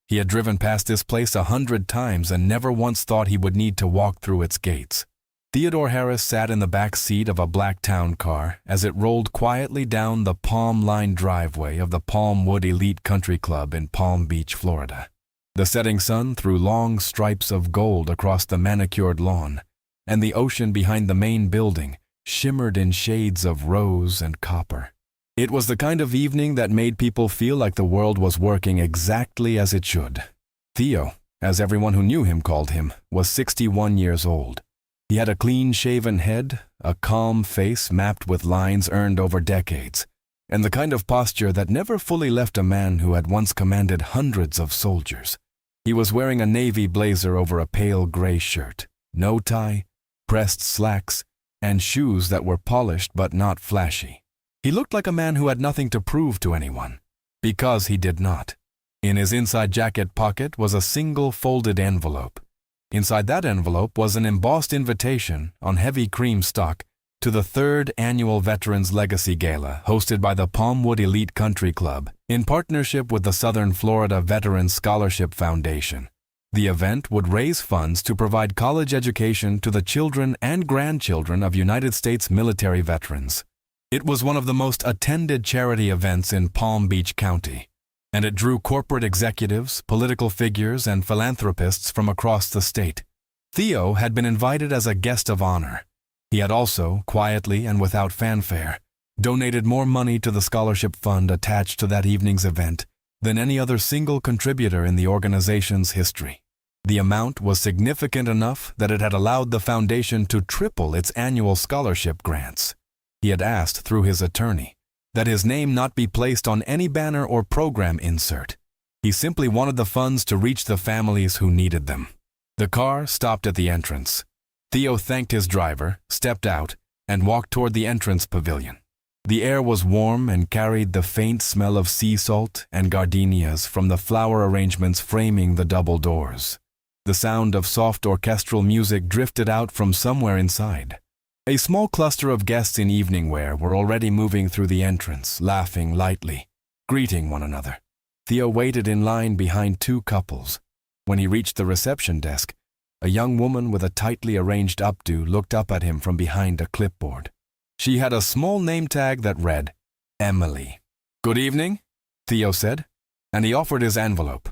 He had driven past this place 100 times and never once thought he would need to walk through its gates. Theodore Harris sat in the back seat of a black town car as it rolled quietly down the palm-lined driveway of the Palmwood Elite Country Club in Palm Beach, Florida. The setting sun threw long stripes of gold across the manicured lawn, and the ocean behind the main building shimmered in shades of rose and copper. It was the kind of evening that made people feel like the world was working exactly as it should. Theo, as everyone who knew him called him, was 61 years old. He had a clean-shaven head, a calm face mapped with lines earned over decades, and the kind of posture that never fully left a man who had once commanded hundreds of soldiers. He was wearing a navy blazer over a pale gray shirt, no tie, pressed slacks, and shoes that were polished but not flashy. He looked like a man who had nothing to prove to anyone, because he did not. In his inside jacket pocket was a single folded envelope. Inside that envelope was an embossed invitation on heavy cream stock to the 3rd Annual Veterans Legacy Gala hosted by the Palmwood Elite Country Club in partnership with the Southern Florida Veterans Scholarship Foundation. The event would raise funds to provide college education to the children and grandchildren of United States military veterans. It was one of the most attended charity events in Palm Beach County, and it drew corporate executives, political figures, and philanthropists from across the state. Theo had been invited as a guest of honor. He had also, quietly and without fanfare, donated more money to the scholarship fund attached to that evening's event than any other single contributor in the organization's history. The amount was significant enough that it had allowed the foundation to triple its annual scholarship grants. He had asked through his attorney that his name not be placed on any banner or program insert. He simply wanted the funds to reach the families who needed them. The car stopped at the entrance. Theo thanked his driver, stepped out, and walked toward the entrance pavilion. The air was warm and carried the faint smell of sea salt and gardenias from the flower arrangements framing the double doors. The sound of soft orchestral music drifted out from somewhere inside. A small cluster of guests in evening wear were already moving through the entrance, laughing lightly, greeting one another. Theo waited in line behind 2 couples. When he reached the reception desk, a young woman with a tightly arranged updo looked up at him from behind a clipboard. She had a small name tag that read, Emily. "Good evening," Theo said, and he offered his envelope.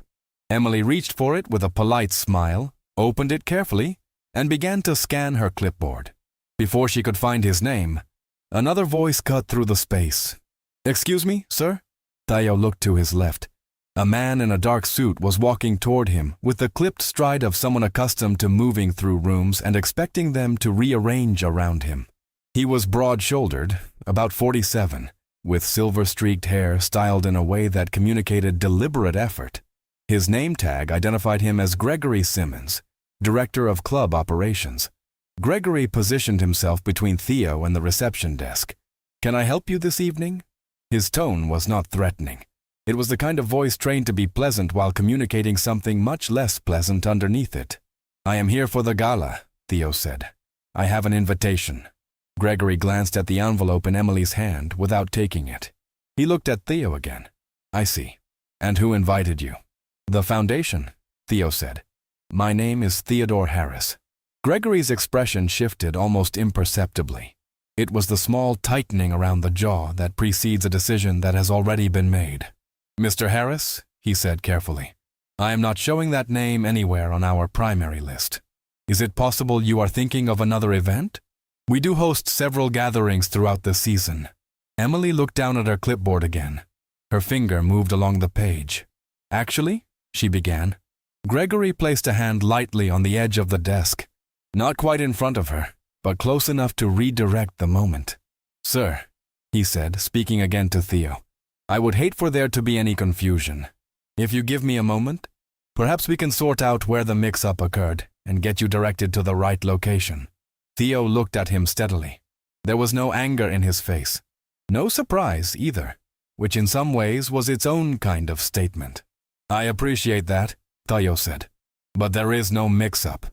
Emily reached for it with a polite smile, opened it carefully, and began to scan her clipboard. Before she could find his name, another voice cut through the space. "Excuse me, sir?" Theo looked to his left. A man in a dark suit was walking toward him with the clipped stride of someone accustomed to moving through rooms and expecting them to rearrange around him. He was broad-shouldered, about 47, with silver-streaked hair styled in a way that communicated deliberate effort. His name tag identified him as Gregory Simmons, Director of Club Operations. Gregory positioned himself between Theo and the reception desk. "Can I help you this evening?" His tone was not threatening. It was the kind of voice trained to be pleasant while communicating something much less pleasant underneath it. "I am here for the gala," Theo said. "I have an invitation." Gregory glanced at the envelope in Emily's hand without taking it. He looked at Theo again. "I see. And who invited you?" "The foundation," Theo said. "My name is Theodore Harris." Gregory's expression shifted almost imperceptibly. It was the small tightening around the jaw that precedes a decision that has already been made. "Mr. Harris," he said carefully, "I am not showing that name anywhere on our primary list. Is it possible you are thinking of another event? We do host several gatherings throughout the season." Emily looked down at her clipboard again. Her finger moved along the page. "Actually," she began. Gregory placed a hand lightly on the edge of the desk. Not quite in front of her, but close enough to redirect the moment. "Sir," he said, speaking again to Theo, "I would hate for there to be any confusion. If you give me a moment, perhaps we can sort out where the mix-up occurred and get you directed to the right location." Theo looked at him steadily. There was no anger in his face. No surprise either, which in some ways was its own kind of statement. "I appreciate that," Theo said, "but there is no mix-up.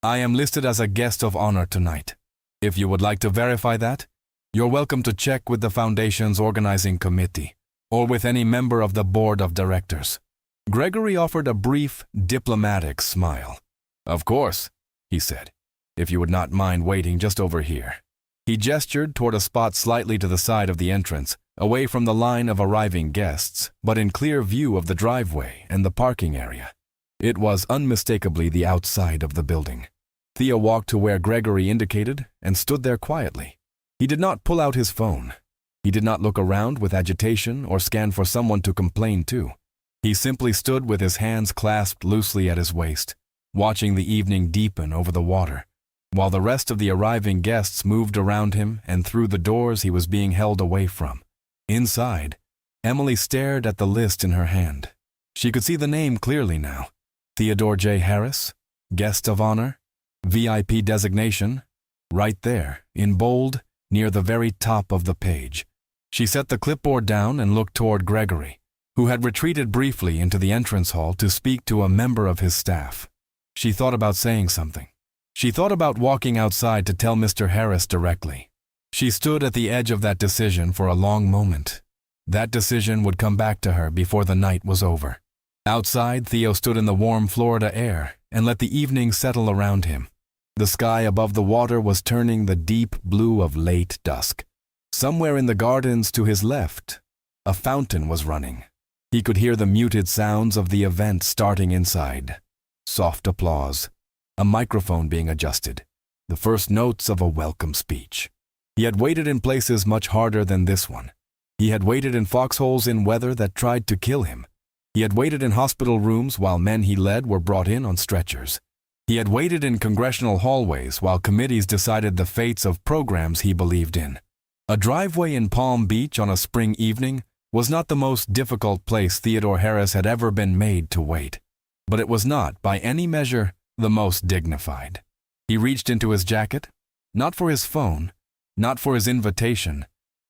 I am listed as a guest of honor tonight. If you would like to verify that, you're welcome to check with the Foundation's organizing committee or with any member of the board of directors." Gregory offered a brief, diplomatic smile. "Of course," he said, "if you would not mind waiting just over here." He gestured toward a spot slightly to the side of the entrance, away from the line of arriving guests, but in clear view of the driveway and the parking area. It was unmistakably the outside of the building. Theo walked to where Gregory indicated and stood there quietly. He did not pull out his phone. He did not look around with agitation or scan for someone to complain to. He simply stood with his hands clasped loosely at his waist, watching the evening deepen over the water, while the rest of the arriving guests moved around him and through the doors he was being held away from. Inside, Emily stared at the list in her hand. She could see the name clearly now. Theodore J. Harris, Guest of Honor, VIP designation, right there, in bold, near the very top of the page. She set the clipboard down and looked toward Gregory, who had retreated briefly into the entrance hall to speak to a member of his staff. She thought about saying something. She thought about walking outside to tell Mr. Harris directly. She stood at the edge of that decision for a long moment. That decision would come back to her before the night was over. Outside, Theo stood in the warm Florida air and let the evening settle around him. The sky above the water was turning the deep blue of late dusk. Somewhere in the gardens to his left, a fountain was running. He could hear the muted sounds of the event starting inside. Soft applause, a microphone being adjusted, the first notes of a welcome speech. He had waited in places much harder than this one. He had waited in foxholes in weather that tried to kill him. He had waited in hospital rooms while men he led were brought in on stretchers. He had waited in congressional hallways while committees decided the fates of programs he believed in. A driveway in Palm Beach on a spring evening was not the most difficult place Theodore Harris had ever been made to wait, but it was not, by any measure, the most dignified. He reached into his jacket, not for his phone, not for his invitation,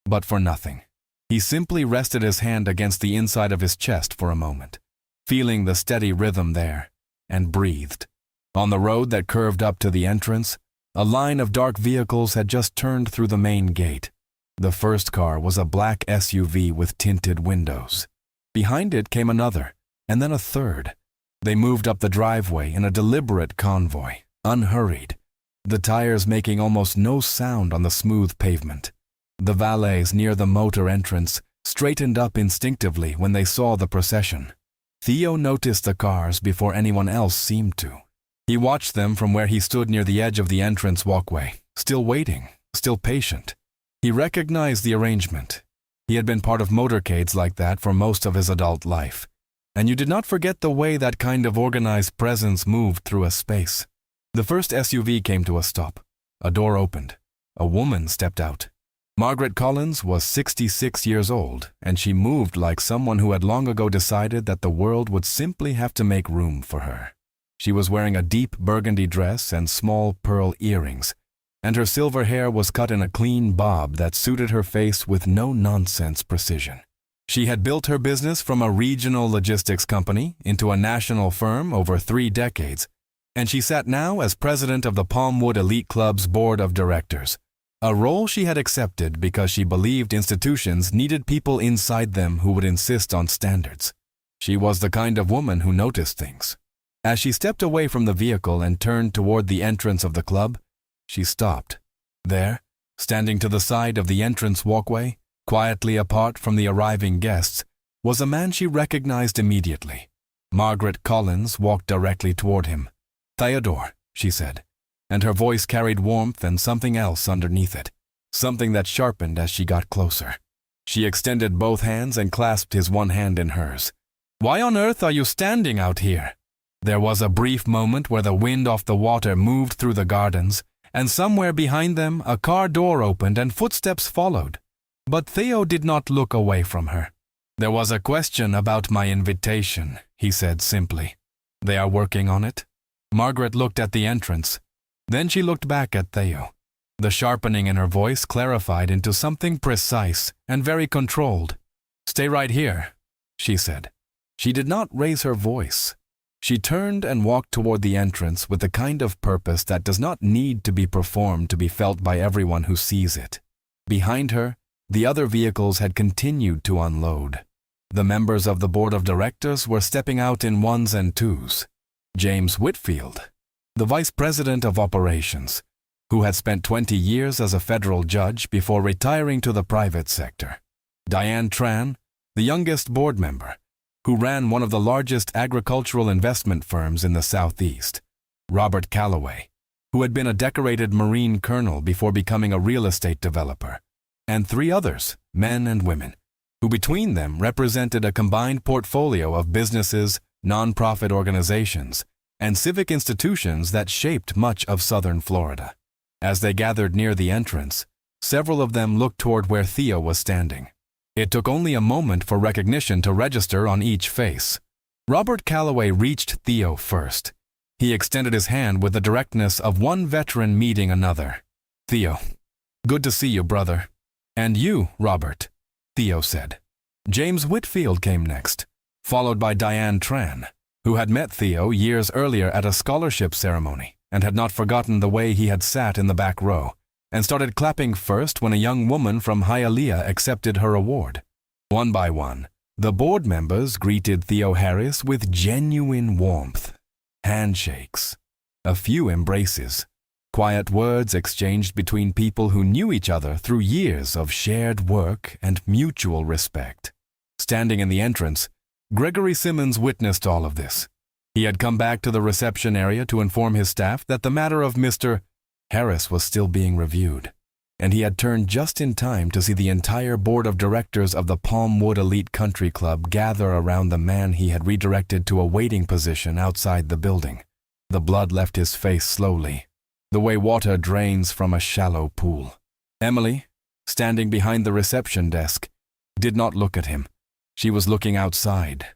but for nothing. He simply rested his hand against the inside of his chest for a moment, feeling the steady rhythm there, and breathed. On the road that curved up to the entrance, a line of dark vehicles had just turned through the main gate. The first car was a black SUV with tinted windows. Behind it came another, and then a third. They moved up the driveway in a deliberate convoy, unhurried, the tires making almost no sound on the smooth pavement. The valets near the motor entrance straightened up instinctively when they saw the procession. Theo noticed the cars before anyone else seemed to. He watched them from where he stood near the edge of the entrance walkway, still waiting, still patient. He recognized the arrangement. He had been part of motorcades like that for most of his adult life. And you did not forget the way that kind of organized presence moved through a space. The first SUV came to a stop. A door opened. A woman stepped out. Margaret Collins was 66 years old, and she moved like someone who had long ago decided that the world would simply have to make room for her. She was wearing a deep burgundy dress and small pearl earrings, and her silver hair was cut in a clean bob that suited her face with no-nonsense precision. She had built her business from a regional logistics company into a national firm over 3 decades, and she sat now as president of the Palmwood Elite Club's board of directors, a role she had accepted because she believed institutions needed people inside them who would insist on standards. She was the kind of woman who noticed things. As she stepped away from the vehicle and turned toward the entrance of the club, she stopped. There, standing to the side of the entrance walkway, quietly apart from the arriving guests, was a man she recognized immediately. Margaret Collins walked directly toward him. "Theodore," she said, and her voice carried warmth and something else underneath it, something that sharpened as she got closer. She extended both hands and clasped his one hand in hers. "Why on earth are you standing out here?" There was a brief moment where the wind off the water moved through the gardens, and somewhere behind them a car door opened and footsteps followed. But Theo did not look away from her. "There was a question about my invitation," he said simply. "They are working on it?" Margaret looked at the entrance. Then she looked back at Theo. The sharpening in her voice clarified into something precise and very controlled. "Stay right here," she said. She did not raise her voice. She turned and walked toward the entrance with the kind of purpose that does not need to be performed to be felt by everyone who sees it. Behind her, the other vehicles had continued to unload. The members of the board of directors were stepping out in ones and twos. James Whitfield, the vice president of operations, who had spent 20 years as a federal judge before retiring to the private sector. Diane Tran, the youngest board member, who ran one of the largest agricultural investment firms in the Southeast. Robert Calloway, who had been a decorated Marine colonel before becoming a real estate developer. And 3 others, men and women, who between them represented a combined portfolio of businesses, nonprofit organizations, and civic institutions that shaped much of southern Florida. As they gathered near the entrance, several of them looked toward where Theo was standing. It took only a moment for recognition to register on each face. Robert Calloway reached Theo first. He extended his hand with the directness of one veteran meeting another. "Theo, good to see you, brother." "And you, Robert," Theo said. James Whitfield came next, followed by Diane Tran, who had met Theo years earlier at a scholarship ceremony and had not forgotten the way he had sat in the back row and started clapping first when a young woman from Hialeah accepted her award. One by one, the board members greeted Theo Harris with genuine warmth. Handshakes, a few embraces, quiet words exchanged between people who knew each other through years of shared work and mutual respect. Standing in the entrance, Gregory Simmons witnessed all of this. He had come back to the reception area to inform his staff that the matter of Mr. Harris was still being reviewed, and he had turned just in time to see the entire board of directors of the Palmwood Elite Country Club gather around the man he had redirected to a waiting position outside the building. The blood left his face slowly, the way water drains from a shallow pool. Emily, standing behind the reception desk, did not look at him. She was looking outside.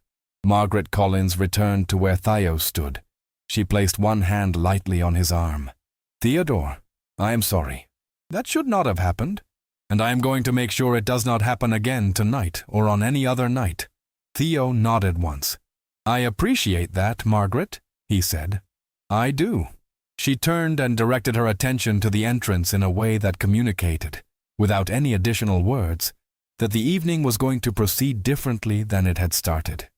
Margaret Collins returned to where Theo stood. She placed one hand lightly on his arm. "Theodore, I am sorry. That should not have happened, and I am going to make sure it does not happen again tonight or on any other night." Theo nodded once. "I appreciate that, Margaret," he said. "I do." She turned and directed her attention to the entrance in a way that communicated, without any additional words, that the evening was going to proceed differently than it had started.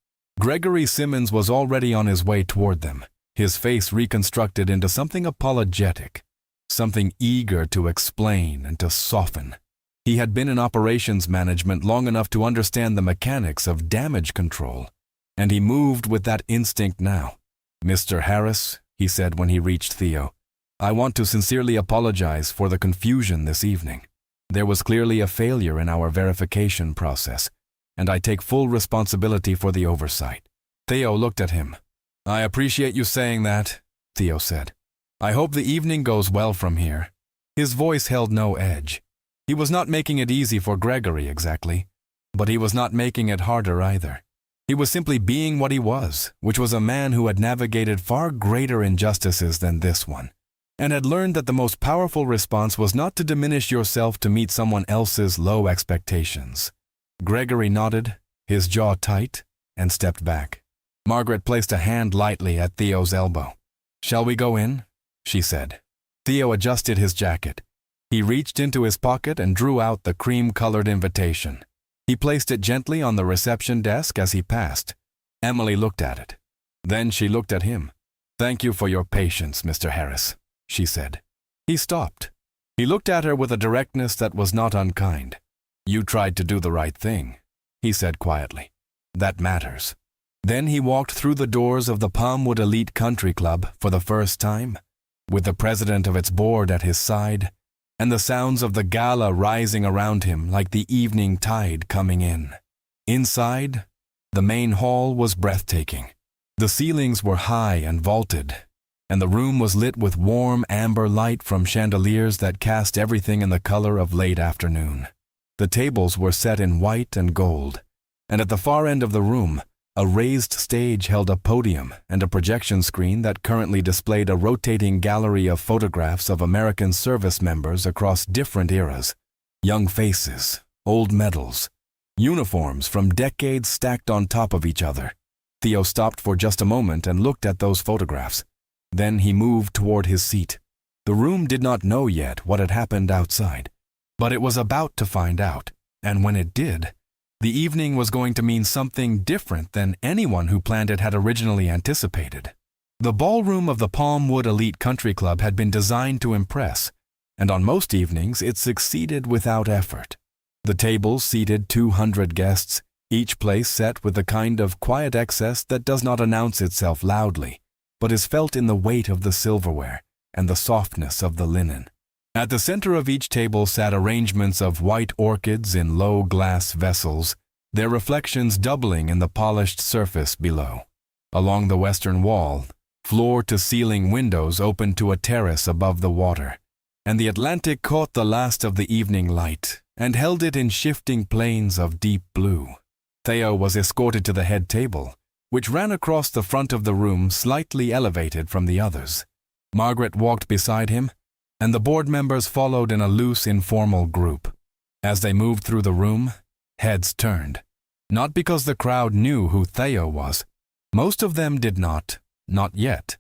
Gregory Simmons was already on his way toward them, his face reconstructed into something apologetic, something eager to explain and to soften. He had been in operations management long enough to understand the mechanics of damage control, and he moved with that instinct now. "Mr. Harris," he said when he reached Theo, "I want to sincerely apologize for the confusion this evening. There was clearly a failure in our verification process, and I take full responsibility for the oversight." Theo looked at him. "I appreciate you saying that," Theo said. "I hope the evening goes well from here." His voice held no edge. He was not making it easy for Gregory exactly, but he was not making it harder either. He was simply being what he was, which was a man who had navigated far greater injustices than this one, and had learned that the most powerful response was not to diminish yourself to meet someone else's low expectations. Gregory nodded, his jaw tight, and stepped back. Margaret placed a hand lightly at Theo's elbow. "Shall we go in?" she said. Theo adjusted his jacket. He reached into his pocket and drew out the cream-colored invitation. He placed it gently on the reception desk as he passed. Emily looked at it. Then she looked at him. "Thank you for your patience, Mr. Harris," she said. He stopped. He looked at her with a directness that was not unkind. "You tried to do the right thing," he said quietly. "That matters." Then he walked through the doors of the Palmwood Elite Country Club for the first time, with the president of its board at his side, and the sounds of the gala rising around him like the evening tide coming in. Inside, the main hall was breathtaking. The ceilings were high and vaulted, and the room was lit with warm amber light from chandeliers that cast everything in the color of late afternoon. The tables were set in white and gold, and at the far end of the room, a raised stage held a podium and a projection screen that currently displayed a rotating gallery of photographs of American service members across different eras. Young faces, old medals, uniforms from decades stacked on top of each other. Theo stopped for just a moment and looked at those photographs. Then he moved toward his seat. The room did not know yet what had happened outside, but it was about to find out, and when it did, The evening was going to mean something different than anyone who planned it had originally anticipated. The ballroom of the Palmwood Elite Country Club had been designed to impress, and on most evenings it succeeded without effort. The tables seated 200 guests, each place set with the kind of quiet excess that does not announce itself loudly, but is felt in the weight of the silverware and the softness of the linen. At the center of each table sat arrangements of white orchids in low glass vessels, their reflections doubling in the polished surface below. Along the western wall, floor-to-ceiling windows opened to a terrace above the water, and the Atlantic caught the last of the evening light and held it in shifting planes of deep blue. Theo was escorted to the head table, which ran across the front of the room slightly elevated from the others. Margaret walked beside him, and the board members followed in a loose, informal group. As they moved through the room, heads turned. Not because the crowd knew who Theo was. Most of them did not yet.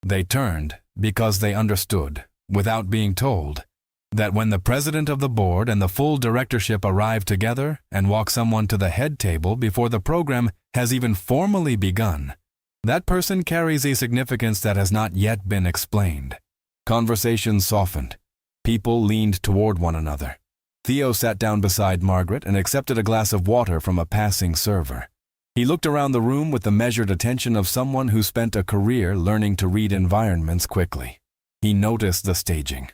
They turned because they understood, without being told, that when the president of the board and the full directorship arrive together and walk someone to the head table before the program has even formally begun, that person carries a significance that has not yet been explained. Conversations softened. People leaned toward one another. Theo sat down beside Margaret and accepted a glass of water from a passing server. He looked around the room with the measured attention of someone who spent a career learning to read environments quickly. He noticed the staging.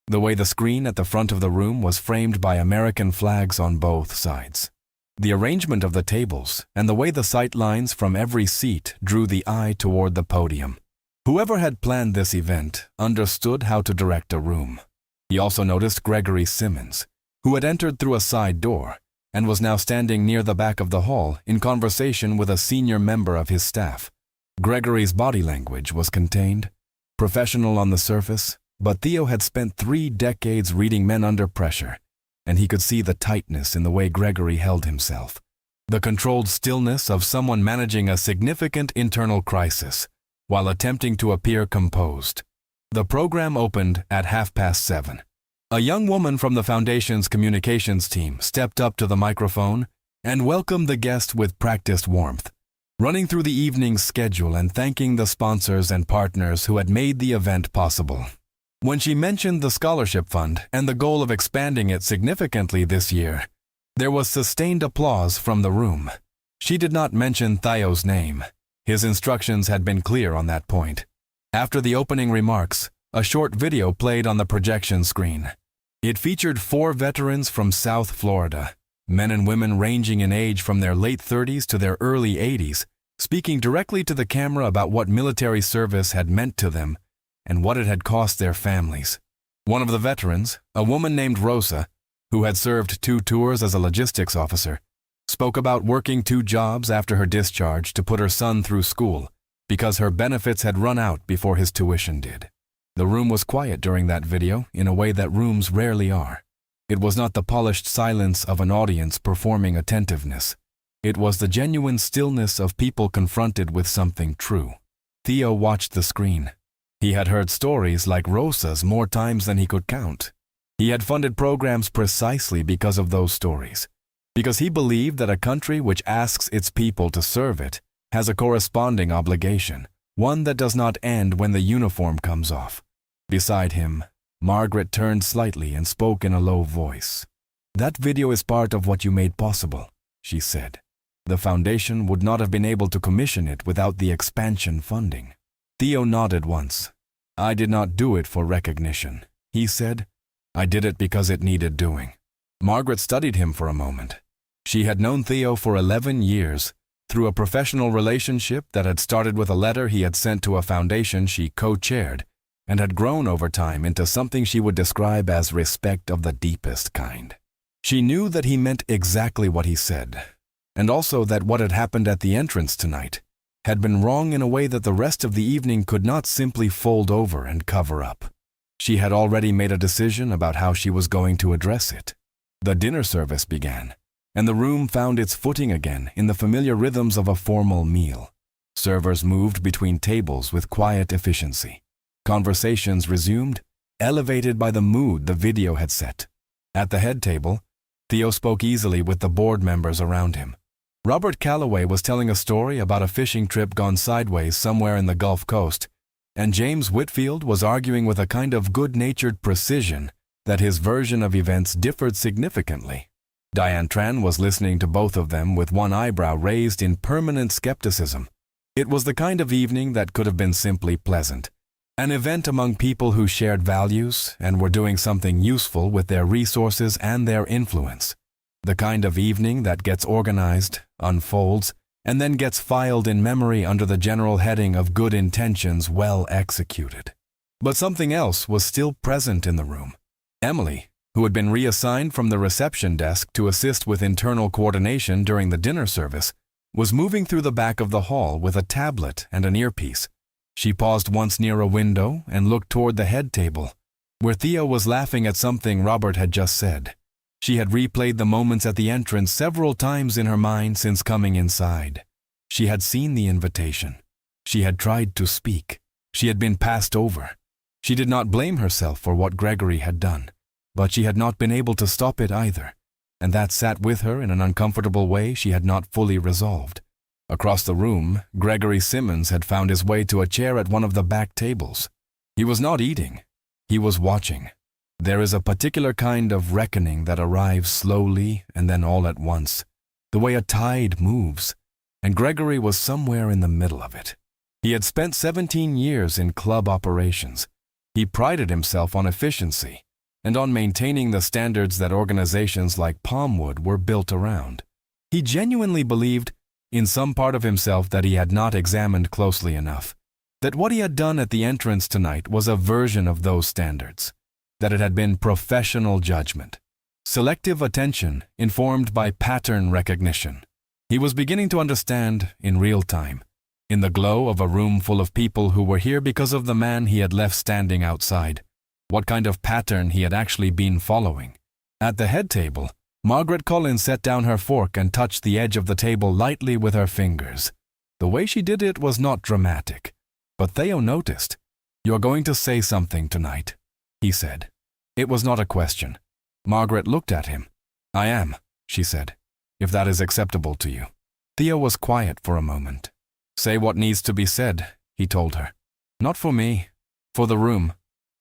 The way the screen at the front of the room was framed by American flags on both sides. The arrangement of the tables and the way the sight lines from every seat drew the eye toward the podium. Whoever had planned this event understood how to direct a room. He also noticed Gregory Simmons, who had entered through a side door and was now standing near the back of the hall in conversation with a senior member of his staff. Gregory's body language was contained, professional on the surface, but Theo had spent 3 decades reading men under pressure, and he could see the tightness in the way Gregory held himself, the controlled stillness of someone managing a significant internal crisis while attempting to appear composed. The program opened at 7:30. A young woman from the Foundation's communications team stepped up to the microphone and welcomed the guest with practiced warmth, running through the evening's schedule and thanking the sponsors and partners who had made the event possible. When she mentioned the scholarship fund and the goal of expanding it significantly this year, there was sustained applause from the room. She did not mention Theo's name. His instructions had been clear on that point. After the opening remarks, a short video played on the projection screen. It featured 4 veterans from South Florida, men and women ranging in age from their late 30s to their early 80s, speaking directly to the camera about what military service had meant to them and what it had cost their families. One of the veterans, a woman named Rosa, who had served 2 tours as a logistics officer, spoke about working 2 jobs after her discharge to put her son through school because her benefits had run out before his tuition did. The room was quiet during that video in a way that rooms rarely are. It was not the polished silence of an audience performing attentiveness. It was the genuine stillness of people confronted with something true. Theo watched the screen. He had heard stories like Rosa's more times than he could count. He had funded programs precisely because of those stories, because he believed that a country which asks its people to serve it has a corresponding obligation, one that does not end when the uniform comes off. Beside him, Margaret turned slightly and spoke in a low voice. "That video is part of what you made possible," she said. "The Foundation would not have been able to commission it without the expansion funding." Theo nodded once. "I did not do it for recognition," he said. "I did it because it needed doing." Margaret studied him for a moment. She had known Theo for 11 years, through a professional relationship that had started with a letter he had sent to a foundation she co-chaired, and had grown over time into something she would describe as respect of the deepest kind. She knew that he meant exactly what he said, and also that what had happened at the entrance tonight had been wrong in a way that the rest of the evening could not simply fold over and cover up. She had already made a decision about how she was going to address it. The dinner service began, and the room found its footing again in the familiar rhythms of a formal meal. Servers moved between tables with quiet efficiency. Conversations resumed, elevated by the mood the video had set. At the head table, Theo spoke easily with the board members around him. Robert Calloway was telling a story about a fishing trip gone sideways somewhere in the Gulf Coast, and James Whitfield was arguing with a kind of good-natured precision that his version of events differed significantly. Diane Tran was listening to both of them with one eyebrow raised in permanent skepticism. It was the kind of evening that could have been simply pleasant. An event among people who shared values and were doing something useful with their resources and their influence. The kind of evening that gets organized, unfolds, and then gets filed in memory under the general heading of good intentions well executed. But something else was still present in the room. Emily, who had been reassigned from the reception desk to assist with internal coordination during the dinner service, was moving through the back of the hall with a tablet and an earpiece. She paused once near a window and looked toward the head table, where Theo was laughing at something Robert had just said. She had replayed the moments at the entrance several times in her mind since coming inside. She had seen the invitation. She had tried to speak. She had been passed over. She did not blame herself for what Gregory had done, but she had not been able to stop it either, and that sat with her in an uncomfortable way she had not fully resolved. Across the room, Gregory Simmons had found his way to a chair at one of the back tables. He was not eating. He was watching. There is a particular kind of reckoning that arrives slowly and then all at once, the way a tide moves, and Gregory was somewhere in the middle of it. He had spent 17 years in club operations. He prided himself on efficiency and on maintaining the standards that organizations like Palmwood were built around. He genuinely believed, in some part of himself that he had not examined closely enough, that what he had done at the entrance tonight was a version of those standards, that it had been professional judgment, selective attention informed by pattern recognition. He was beginning to understand in real time, in the glow of a room full of people who were here because of the man he had left standing outside, what kind of pattern he had actually been following. At the head table, Margaret Collins set down her fork and touched the edge of the table lightly with her fingers. The way she did it was not dramatic, but Theo noticed. "You're going to say something tonight," he said. It was not a question. Margaret looked at him. "I am," she said, "if that is acceptable to you." Theo was quiet for a moment. "Say what needs to be said," he told her. "Not for me, for the room."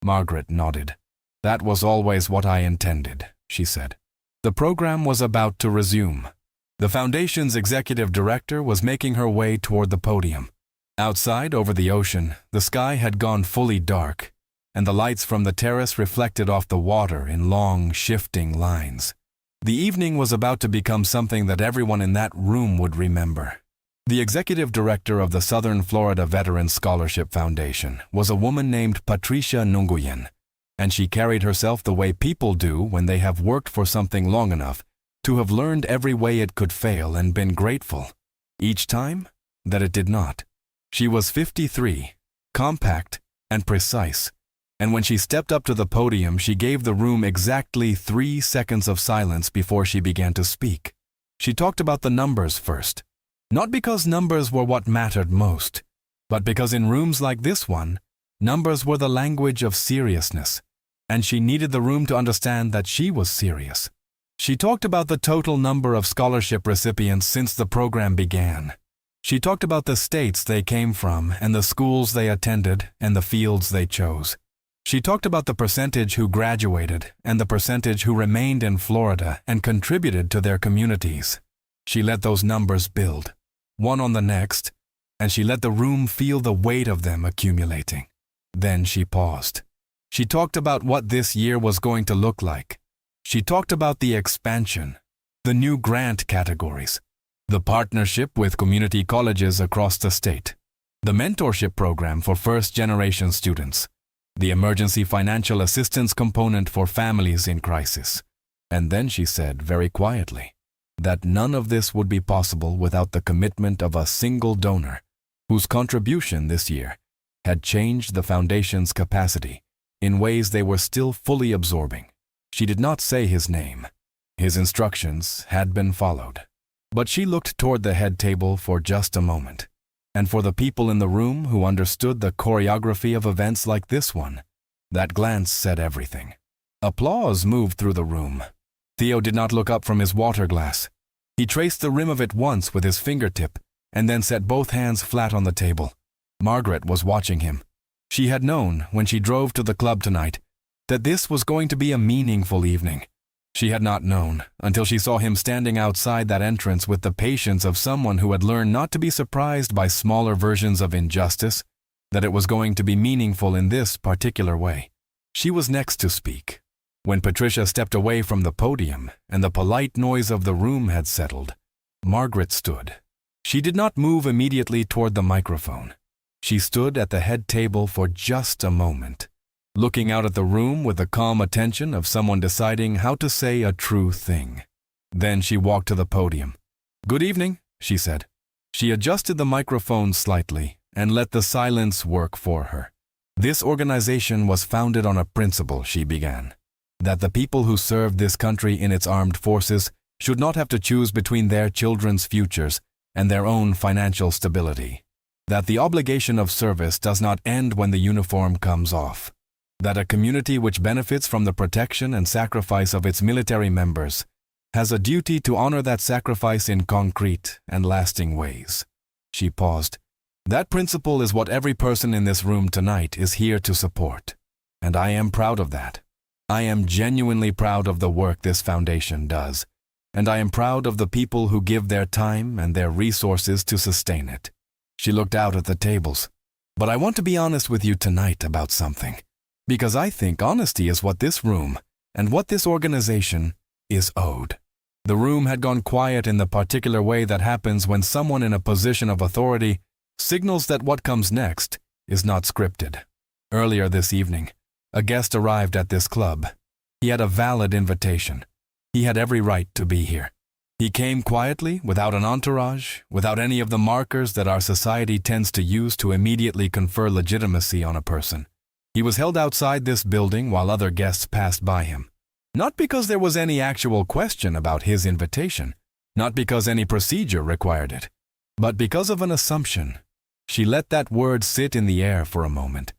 Margaret nodded. "That was always what I intended," she said. The program was about to resume. The Foundation's executive director was making her way toward the podium. Outside, over the ocean, the sky had gone fully dark, and the lights from the terrace reflected off the water in long, shifting lines. The evening was about to become something that everyone in that room would remember. The executive director of the Southern Florida Veterans Scholarship Foundation was a woman named Patricia Nunguyen, and she carried herself the way people do when they have worked for something long enough to have learned every way it could fail and been grateful, each time, that it did not. She was 53, compact and precise, and when she stepped up to the podium, she gave the room exactly 3 seconds of silence before she began to speak. She talked about the numbers first, not because numbers were what mattered most, but because in rooms like this one, numbers were the language of seriousness, and she needed the room to understand that she was serious. She talked about the total number of scholarship recipients since the program began. She talked about the states they came from and the schools they attended and the fields they chose. She talked about the percentage who graduated and the percentage who remained in Florida and contributed to their communities. She let those numbers build, one on the next, and she let the room feel the weight of them accumulating. Then she paused. She talked about what this year was going to look like. She talked about the expansion, the new grant categories, the partnership with community colleges across the state, the mentorship program for first-generation students, the emergency financial assistance component for families in crisis. And then she said very quietly that none of this would be possible without the commitment of a single donor, whose contribution this year had changed the Foundation's capacity in ways they were still fully absorbing. She did not say his name. His instructions had been followed. But she looked toward the head table for just a moment, and for the people in the room who understood the choreography of events like this one, that glance said everything. Applause moved through the room. Theo did not look up from his water glass. He traced the rim of it once with his fingertip and then set both hands flat on the table. Margaret was watching him. She had known, when she drove to the club tonight, that this was going to be a meaningful evening. She had not known, until she saw him standing outside that entrance with the patience of someone who had learned not to be surprised by smaller versions of injustice, that it was going to be meaningful in this particular way. She was next to speak. When Patricia stepped away from the podium and the polite noise of the room had settled, Margaret stood. She did not move immediately toward the microphone. She stood at the head table for just a moment, looking out at the room with the calm attention of someone deciding how to say a true thing. Then she walked to the podium. "Good evening," she said. She adjusted the microphone slightly and let the silence work for her. "This organization was founded on a principle," she began, "that the people who served this country in its armed forces should not have to choose between their children's futures and their own financial stability. That the obligation of service does not end when the uniform comes off. That a community which benefits from the protection and sacrifice of its military members has a duty to honor that sacrifice in concrete and lasting ways." She paused. "That principle is what every person in this room tonight is here to support. And I am proud of that. I am genuinely proud of the work this foundation does. And I am proud of the people who give their time and their resources to sustain it." She looked out at the tables. "But I want to be honest with you tonight about something. Because I think honesty is what this room, and what this organization, is owed." The room had gone quiet in the particular way that happens when someone in a position of authority signals that what comes next is not scripted. Earlier this evening, a guest arrived at this club. He had a valid invitation. He had every right to be here. He came quietly, without an entourage, without any of the markers that our society tends to use to immediately confer legitimacy on a person. He was held outside this building while other guests passed by him. Not because there was any actual question about his invitation, not because any procedure required it, but because of an assumption. She let that word sit in the air for a moment.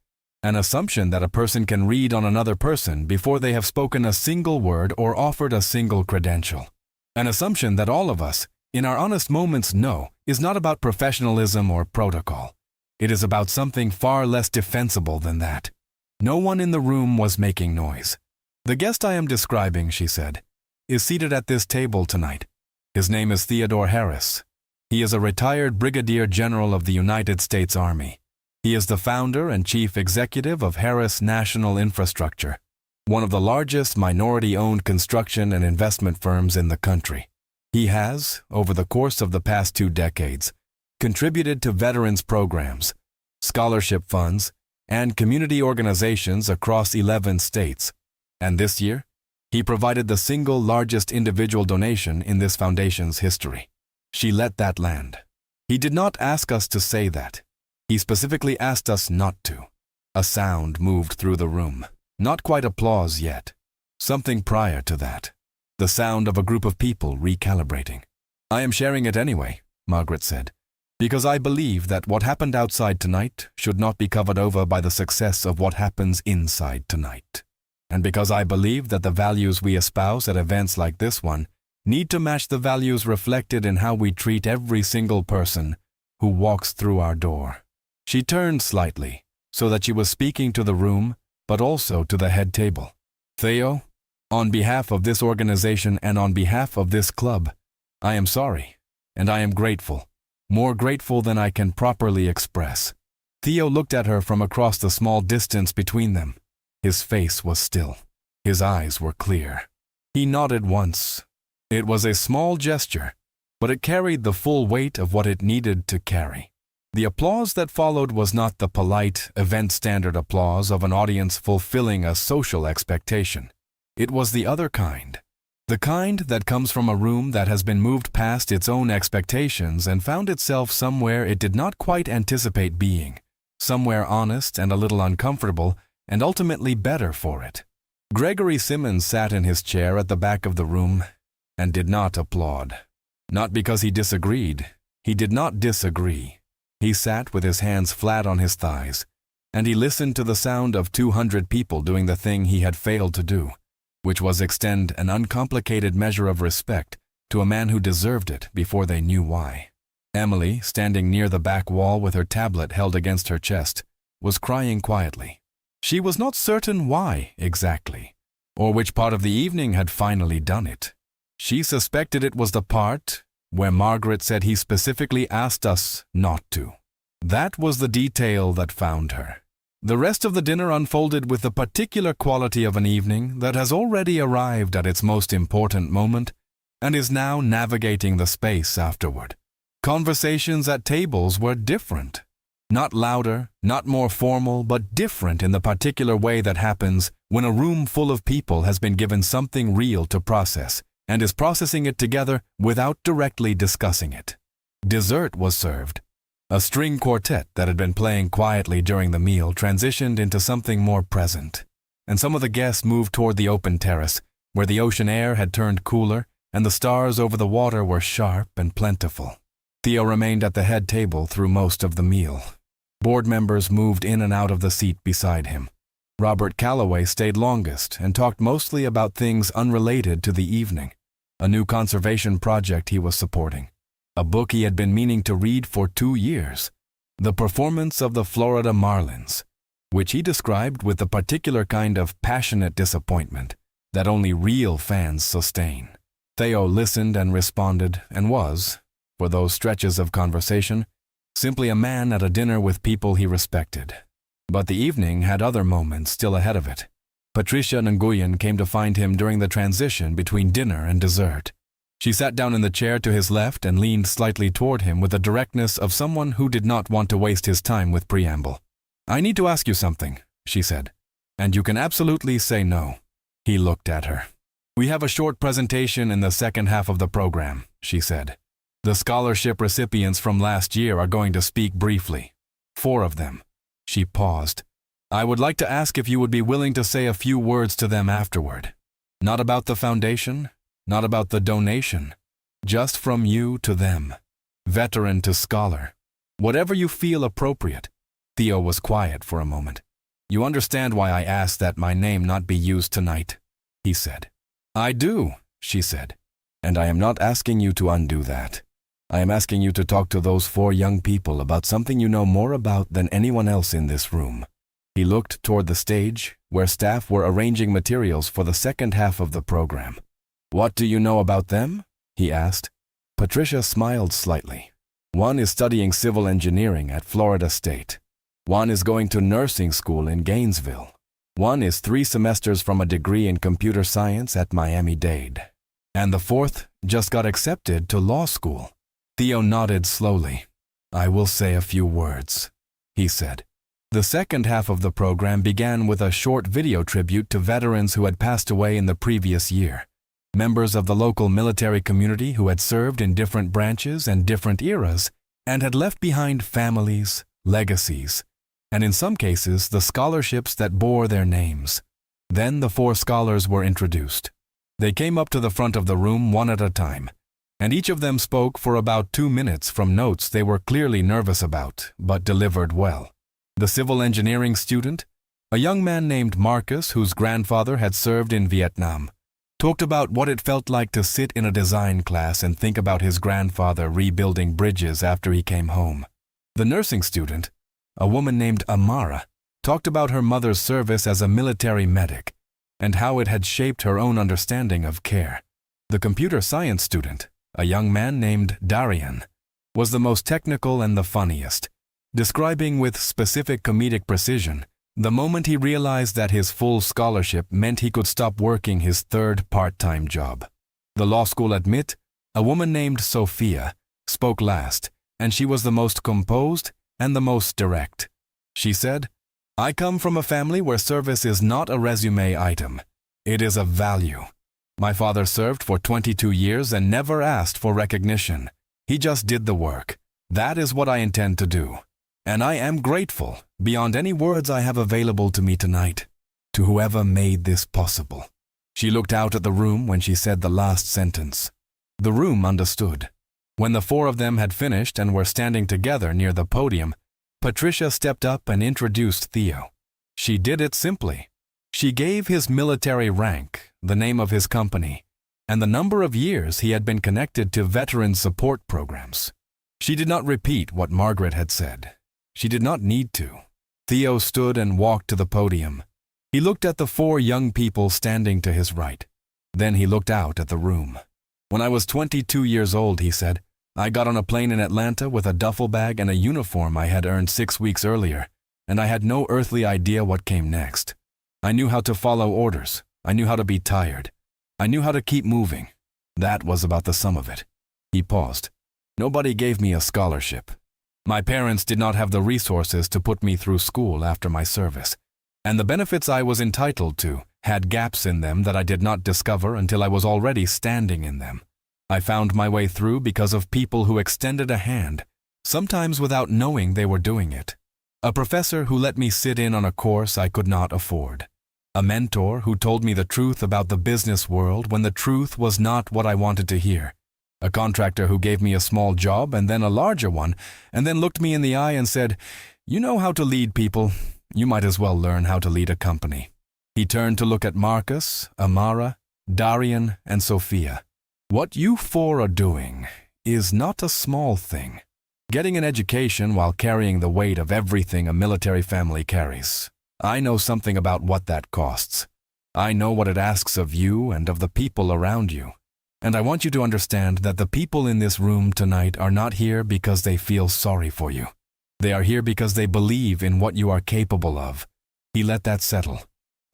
An assumption that a person can read on another person before they have spoken a single word or offered a single credential. An assumption that all of us, in our honest moments, know is not about professionalism or protocol. It is about something far less defensible than that. No one in the room was making noise. "The guest I am describing," she said, "is seated at this table tonight. His name is Theodore Harris. He is a retired Brigadier General of the United States Army. He is the founder and chief executive of Harris National Infrastructure, one of the largest minority-owned construction and investment firms in the country. He has, over the course of the past 2 decades, contributed to veterans programs, scholarship funds, and community organizations across 11 states. And this year, he provided the single largest individual donation in this foundation's history." She let that land. "He did not ask us to say that. He specifically asked us not to." A sound moved through the room. Not quite applause yet. Something prior to that. The sound of a group of people recalibrating. "I am sharing it anyway," Margaret said, "because I believe that what happened outside tonight should not be covered over by the success of what happens inside tonight. And because I believe that the values we espouse at events like this one need to match the values reflected in how we treat every single person who walks through our door." She turned slightly, so that she was speaking to the room, but also to the head table. "Theo, on behalf of this organization and on behalf of this club, I am sorry, and I am grateful, more grateful than I can properly express." Theo looked at her from across the small distance between them. His face was still. His eyes were clear. He nodded once. It was a small gesture, but it carried the full weight of what it needed to carry. The applause that followed was not the polite, event-standard applause of an audience fulfilling a social expectation. It was the other kind. The kind that comes from a room that has been moved past its own expectations and found itself somewhere it did not quite anticipate being, somewhere honest and a little uncomfortable, and ultimately better for it. Gregory Simmons sat in his chair at the back of the room and did not applaud. Not because he disagreed. He did not disagree. He sat with his hands flat on his thighs, and he listened to the sound of 200 people doing the thing he had failed to do. which was extend an uncomplicated measure of respect to a man who deserved it before they knew why. Emily, standing near the back wall with her tablet held against her chest, was crying quietly. She was not certain why exactly, or which part of the evening had finally done it. She suspected it was the part where Margaret said he specifically asked us not to. That was the detail that found her. The rest of the dinner unfolded with the particular quality of an evening that has already arrived at its most important moment and is now navigating the space afterward. Conversations at tables were different. Not louder, not more formal, but different in the particular way that happens when a room full of people has been given something real to process and is processing it together without directly discussing it. Dessert was served. A string quartet that had been playing quietly during the meal transitioned into something more present, and some of the guests moved toward the open terrace, where the ocean air had turned cooler and the stars over the water were sharp and plentiful. Theo remained at the head table through most of the meal. Board members moved in and out of the seat beside him. Robert Calloway stayed longest and talked mostly about things unrelated to the evening. A new conservation project he was supporting. A book he had been meaning to read for 2 years. The performance of the Florida Marlins, which he described with the particular kind of passionate disappointment that only real fans sustain. Theo listened and responded and was, for those stretches of conversation, simply a man at a dinner with people he respected. But the evening had other moments still ahead of it. Patricia Nguyen came to find him during the transition between dinner and dessert. She sat down in the chair to his left and leaned slightly toward him with the directness of someone who did not want to waste his time with preamble. "I need to ask you something," she said, "and you can absolutely say no." He looked at her. "We have a short presentation in the second half of the program," she said. "The scholarship recipients from last year are going to speak briefly. 4 of them." She paused. "I would like to ask if you would be willing to say a few words to them afterward. Not about the foundation, not about the donation. Just from you to them. Veteran to scholar. Whatever you feel appropriate." Theo was quiet for a moment. "You understand why I asked that my name not be used tonight," he said. "I do," she said. "And I am not asking you to undo that. I am asking you to talk to those 4 young people about something you know more about than anyone else in this room." He looked toward the stage, where staff were arranging materials for the second half of the program. "What do you know about them?" he asked. Patricia smiled slightly. "One is studying civil engineering at Florida State. One is going to nursing school in Gainesville. One is 3 semesters from a degree in computer science at Miami-Dade. And the 4th just got accepted to law school." Theo nodded slowly. "I will say a few words," he said. The second half of the program began with a short video tribute to veterans who had passed away in the previous year. Members of the local military community who had served in different branches and different eras and had left behind families, legacies, and in some cases the scholarships that bore their names. Then the 4 scholars were introduced. They came up to the front of the room one at a time, and each of them spoke for about 2 minutes from notes they were clearly nervous about, but delivered well. The civil engineering student, a young man named Marcus whose grandfather had served in Vietnam, talked about what it felt like to sit in a design class and think about his grandfather rebuilding bridges after he came home. The nursing student, a woman named Amara, talked about her mother's service as a military medic and how it had shaped her own understanding of care. The computer science student, a young man named Darian, was the most technical and the funniest, describing with specific comedic precision the moment he realized that his full scholarship meant he could stop working his 3rd part-time job. The law school admit, a woman named Sophia, spoke last, and she was the most composed and the most direct. She said, "I come from a family where service is not a resume item. It is a value. My father served for 22 years and never asked for recognition. He just did the work. That is what I intend to do. And I am grateful, beyond any words I have available to me tonight, to whoever made this possible." She looked out at the room when she said the last sentence. The room understood. When the 4 of them had finished and were standing together near the podium, Patricia stepped up and introduced Theo. She did it simply. She gave his military rank, the name of his company, and the number of years he had been connected to veteran support programs. She did not repeat what Margaret had said. She did not need to. Theo stood and walked to the podium. He looked at the 4 young people standing to his right. Then he looked out at the room. "When I was 22 years old," he said, "I got on a plane in Atlanta with a duffel bag and a uniform I had earned 6 weeks earlier, and I had no earthly idea what came next. I knew how to follow orders. I knew how to be tired. I knew how to keep moving. That was about the sum of it." He paused. "Nobody gave me a scholarship. My parents did not have the resources to put me through school after my service, and the benefits I was entitled to had gaps in them that I did not discover until I was already standing in them. I found my way through because of people who extended a hand, sometimes without knowing they were doing it. A professor who let me sit in on a course I could not afford. A mentor who told me the truth about the business world when the truth was not what I wanted to hear. A contractor who gave me a small job and then a larger one, and then looked me in the eye and said, 'You know how to lead people. You might as well learn how to lead a company.'" He turned to look at Marcus, Amara, Darian, and Sophia. "What you 4 are doing is not a small thing. Getting an education while carrying the weight of everything a military family carries. I know something about what that costs. I know what it asks of you and of the people around you. And I want you to understand that the people in this room tonight are not here because they feel sorry for you. They are here because they believe in what you are capable of." He let that settle.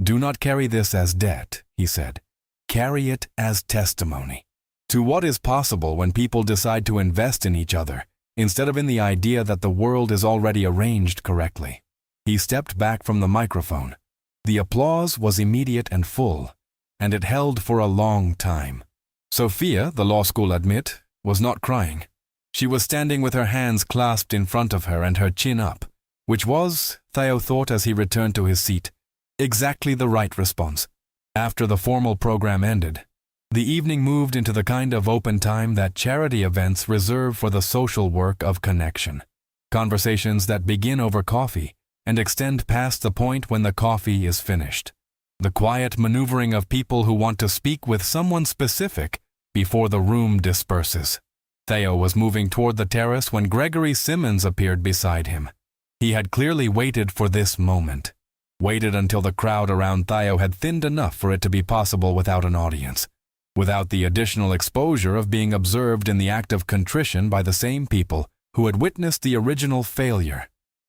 "Do not carry this as debt," he said. "Carry it as testimony to what is possible when people decide to invest in each other, instead of in the idea that the world is already arranged correctly." He stepped back from the microphone. The applause was immediate and full, and it held for a long time. Sophia, the law school admit, was not crying. She was standing with her hands clasped in front of her and her chin up, which was, Theo thought as he returned to his seat, exactly the right response. After the formal program ended, the evening moved into the kind of open time that charity events reserve for the social work of connection. Conversations that begin over coffee and extend past the point when the coffee is finished. The quiet maneuvering of people who want to speak with someone specific before the room disperses. Theo was moving toward the terrace when Gregory Simmons appeared beside him. He had clearly waited for this moment. Waited until the crowd around Theo had thinned enough for it to be possible without an audience, without the additional exposure of being observed in the act of contrition by the same people who had witnessed the original failure.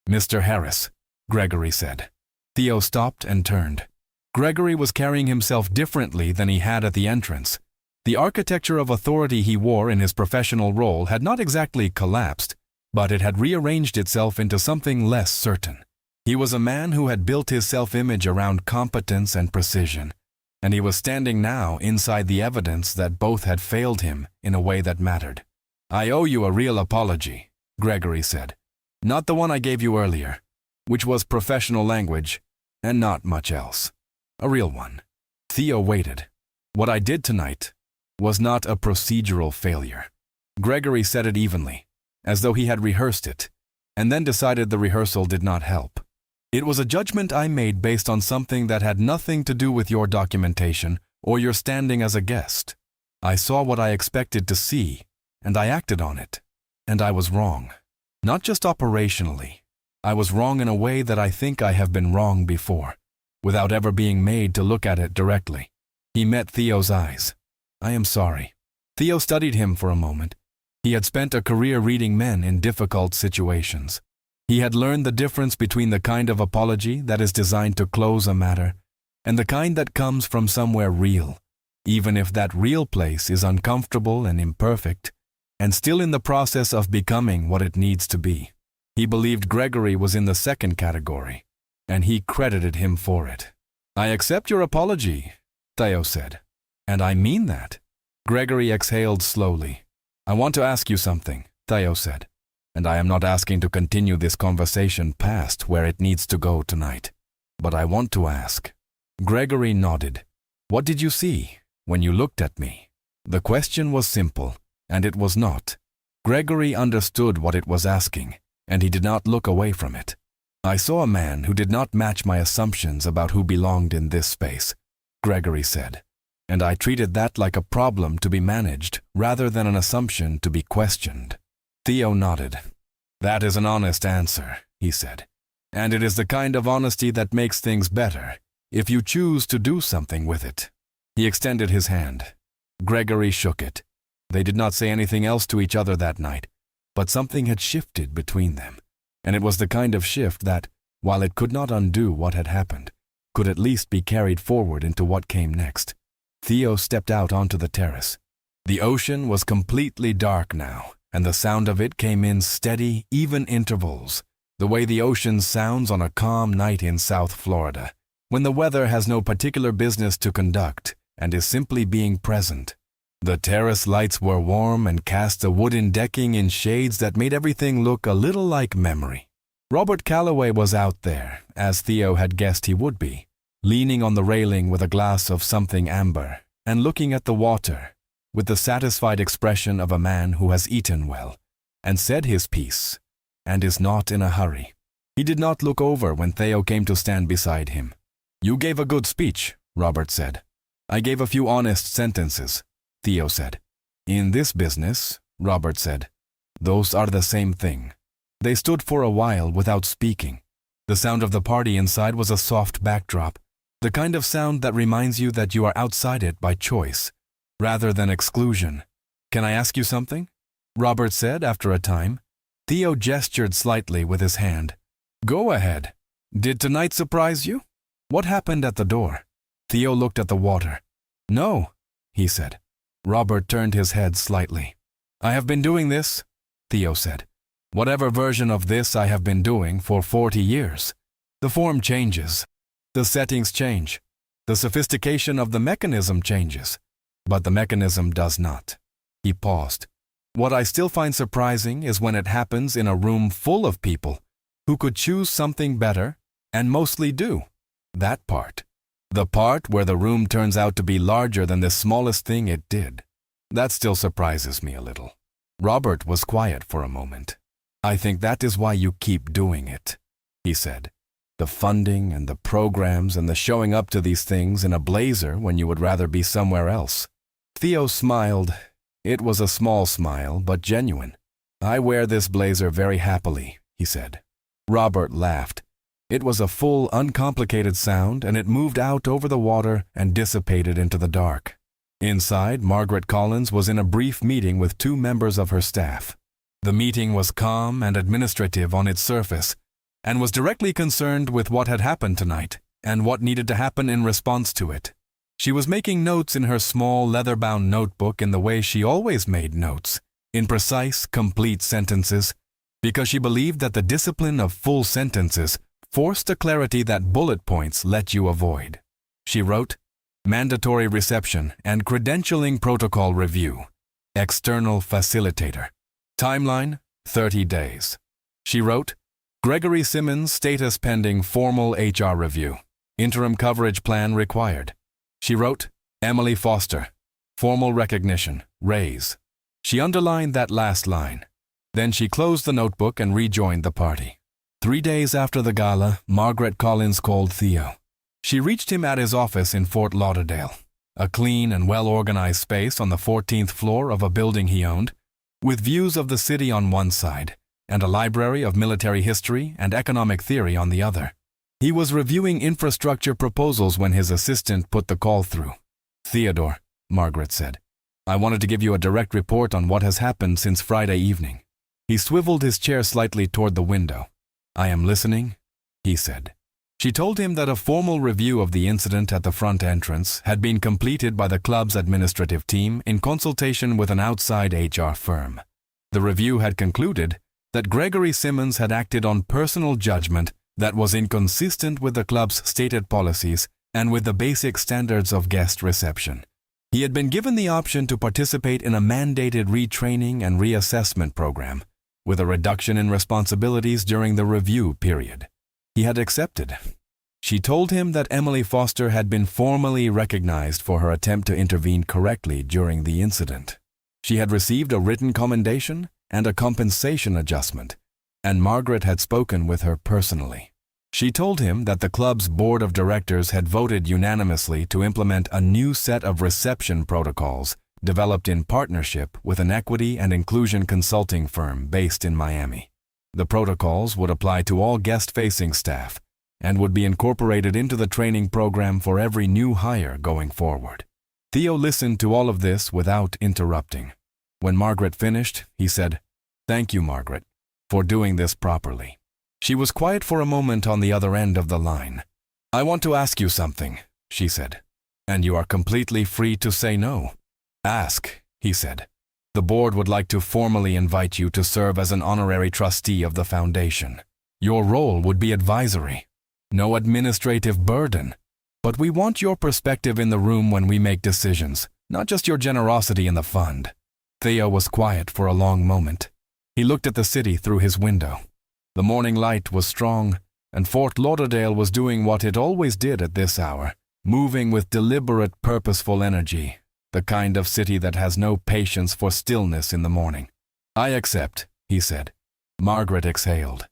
"Mr. Harris," Gregory said. Theo stopped and turned. Gregory was carrying himself differently than he had at the entrance. The architecture of authority he wore in his professional role had not exactly collapsed, but it had rearranged itself into something less certain. He was a man who had built his self-image around competence and precision, and he was standing now inside the evidence that both had failed him in a way that mattered. "I owe you a real apology," Gregory said. "Not the one I gave you earlier, which was professional language and not much else. A real one." Theo waited. "What I did tonight was not a procedural failure." Gregory said it evenly, as though he had rehearsed it, and then decided the rehearsal did not help. "It was a judgment I made based on something that had nothing to do with your documentation or your standing as a guest. I saw what I expected to see, and I acted on it. And I was wrong. Not just operationally. I was wrong in a way that I think I have been wrong before, without ever being made to look at it directly." He met Theo's eyes. "I am sorry." Theo studied him for a moment. He had spent a career reading men in difficult situations. He had learned the difference between the kind of apology that is designed to close a matter and the kind that comes from somewhere real, even if that real place is uncomfortable and imperfect, and still in the process of becoming what it needs to be. He believed Gregory was in the second category, and he credited him for it. "I accept your apology," Theo said. "And I mean that." Gregory exhaled slowly. "I want to ask you something," Theo said. "And I am not asking to continue this conversation past where it needs to go tonight. But I want to ask." Gregory nodded. "What did you see when you looked at me?" The question was simple, and it was not. Gregory understood what it was asking, and he did not look away from it. "I saw a man who did not match my assumptions about who belonged in this space," Gregory said. and I treated that like a problem to be managed rather than an assumption to be questioned. Theo nodded. That is an honest answer, he said. And it is the kind of honesty that makes things better, if you choose to do something with it. He extended his hand. Gregory shook it. They did not say anything else to each other that night, but something had shifted between them, and it was the kind of shift that, while it could not undo what had happened, could at least be carried forward into what came next. Theo stepped out onto the terrace. The ocean was completely dark now, and the sound of it came in steady, even intervals, the way the ocean sounds on a calm night in South Florida, when the weather has no particular business to conduct and is simply being present. The terrace lights were warm and cast the wooden decking in shades that made everything look a little like memory. Robert Calloway was out there, as Theo had guessed he would be, leaning on the railing with a glass of something amber and looking at the water with the satisfied expression of a man who has eaten well and said his piece and is not in a hurry. He did not look over when Theo came to stand beside him. You gave a good speech, Robert said. I gave a few honest sentences, Theo said. In this business, Robert said, those are the same thing. They stood for a while without speaking. The sound of the party inside was a soft backdrop, the kind of sound that reminds you that you are outside it by choice, rather than exclusion. Can I ask you something? Robert said after a time. Theo gestured slightly with his hand. Go ahead. Did tonight surprise you? What happened at the door? Theo looked at the water. No, he said. Robert turned his head slightly. I have been doing this, Theo said. Whatever version of this I have been doing for 40 years. The form changes. The settings change. The sophistication of the mechanism changes. But the mechanism does not. He paused. What I still find surprising is when it happens in a room full of people who could choose something better and mostly do. That part. The part where the room turns out to be larger than the smallest thing it did. That still surprises me a little. Robert was quiet for a moment. I think that is why you keep doing it, he said. The funding and the programs and the showing up to these things in a blazer when you would rather be somewhere else. Theo smiled. It was a small smile, but genuine. I wear this blazer very happily, he said. Robert laughed. It was a full, uncomplicated sound, and it moved out over the water and dissipated into the dark. Inside, Margaret Collins was in a brief meeting with 2 members of her staff. The meeting was calm and administrative on its surface, and was directly concerned with what had happened tonight and what needed to happen in response to it. She was making notes in her small, leather-bound notebook in the way she always made notes, in precise, complete sentences, because she believed that the discipline of full sentences forced a clarity that bullet points let you avoid. She wrote, Mandatory reception and credentialing protocol review. External facilitator. Timeline, 30 days. She wrote, Gregory Simmons status pending formal HR review. Interim coverage plan required. She wrote, Emily Foster. Formal recognition, raise. She underlined that last line. Then she closed the notebook and rejoined the party. 3 days after the gala, Margaret Collins called Theo. She reached him at his office in Fort Lauderdale, a clean and well-organized space on the 14th floor of a building he owned, with views of the city on one side and a library of military history and economic theory on the other. He was reviewing infrastructure proposals when his assistant put the call through. Theodore, Margaret said, I wanted to give you a direct report on what has happened since Friday evening. He swiveled his chair slightly toward the window. I am listening, he said. She told him that a formal review of the incident at the front entrance had been completed by the club's administrative team in consultation with an outside HR firm. The review had concluded that Gregory Simmons had acted on personal judgment that was inconsistent with the club's stated policies and with the basic standards of guest reception. He had been given the option to participate in a mandated retraining and reassessment program, with a reduction in responsibilities during the review period. He had accepted. She told him that Emily Foster had been formally recognized for her attempt to intervene correctly during the incident. She had received a written commendation and a compensation adjustment, and Margaret had spoken with her personally. She told him that the club's board of directors had voted unanimously to implement a new set of reception protocols developed in partnership with an equity and inclusion consulting firm based in Miami. The protocols would apply to all guest-facing staff and would be incorporated into the training program for every new hire going forward. Theo listened to all of this without interrupting. When Margaret finished, he said, "Thank you, Margaret, for doing this properly." She was quiet for a moment on the other end of the line. "I want to ask you something," she said, "and you are completely free to say no." "Ask," he said. "The board would like to formally invite you to serve as an honorary trustee of the foundation. Your role would be advisory. No administrative burden. But we want your perspective in the room when we make decisions, not just your generosity in the fund." Theo was quiet for a long moment. He looked at the city through his window. The morning light was strong, and Fort Lauderdale was doing what it always did at this hour, moving with deliberate, purposeful energy, the kind of city that has no patience for stillness in the morning. "I accept," he said. Margaret exhaled.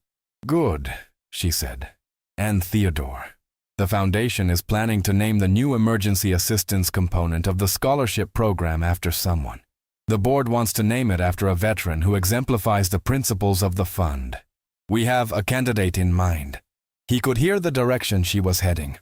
"Good," she said. "And Theodore. The foundation is planning to name the new emergency assistance component of the scholarship program after someone. The board wants to name it after a veteran who exemplifies the principles of the fund. We have a candidate in mind." He could hear the direction she was heading.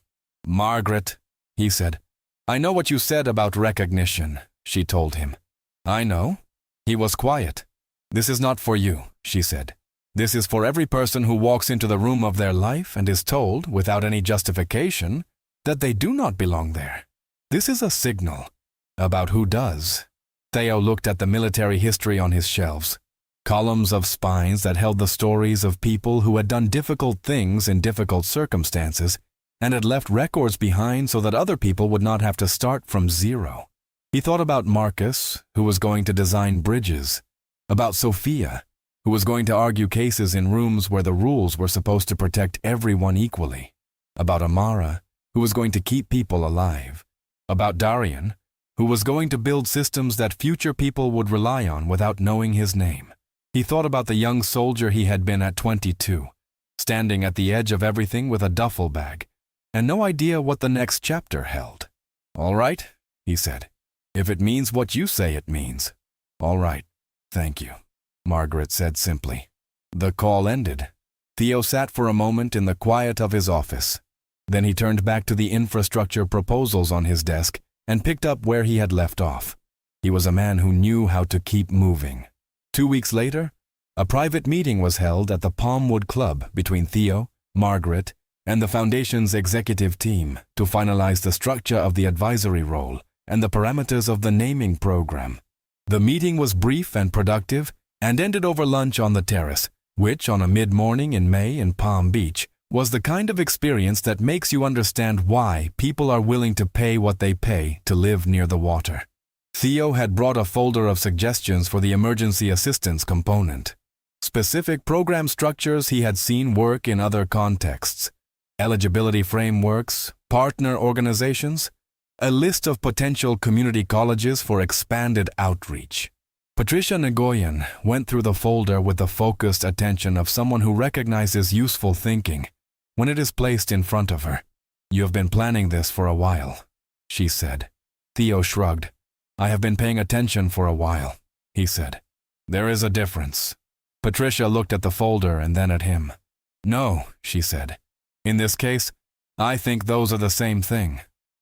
"Margaret," he said. "I know what you said about recognition," she told him. "I know." He was quiet. "This is not for you," she said. "This is for every person who walks into the room of their life and is told, without any justification, that they do not belong there. This is a signal about who does." Theo looked at the military history on his shelves, columns of spines that held the stories of people who had done difficult things in difficult circumstances and had left records behind so that other people would not have to start from zero. He thought about Marcus, who was going to design bridges, about Sophia, who was going to argue cases in rooms where the rules were supposed to protect everyone equally, about Amara, who was going to keep people alive, about Darian, who was going to build systems that future people would rely on without knowing his name. He thought about the young soldier he had been at 22, standing at the edge of everything with a duffel bag, and no idea what the next chapter held. "All right," he said. "If it means what you say it means." "All right, thank you," Margaret said simply. The call ended. Theo sat for a moment in the quiet of his office. Then he turned back to the infrastructure proposals on his desk and picked up where he had left off. He was a man who knew how to keep moving. 2 weeks later, a private meeting was held at the Palmwood Club between Theo, Margaret, and the Foundation's executive team to finalize the structure of the advisory role and the parameters of the naming program. The meeting was brief and productive and ended over lunch on the terrace, which, on a mid-morning in May in Palm Beach, was the kind of experience that makes you understand why people are willing to pay what they pay to live near the water. Theo had brought a folder of suggestions for the emergency assistance component. Specific program structures he had seen work in other contexts. Eligibility frameworks, partner organizations, a list of potential community colleges for expanded outreach. Patricia Nguyen went through the folder with the focused attention of someone who recognizes useful thinking when it is placed in front of her. "You have been planning this for a while," she said. Theo shrugged. "I have been paying attention for a while," he said. "There is a difference." Patricia looked at the folder and then at him. "No," she said. "In this case, I think those are the same thing."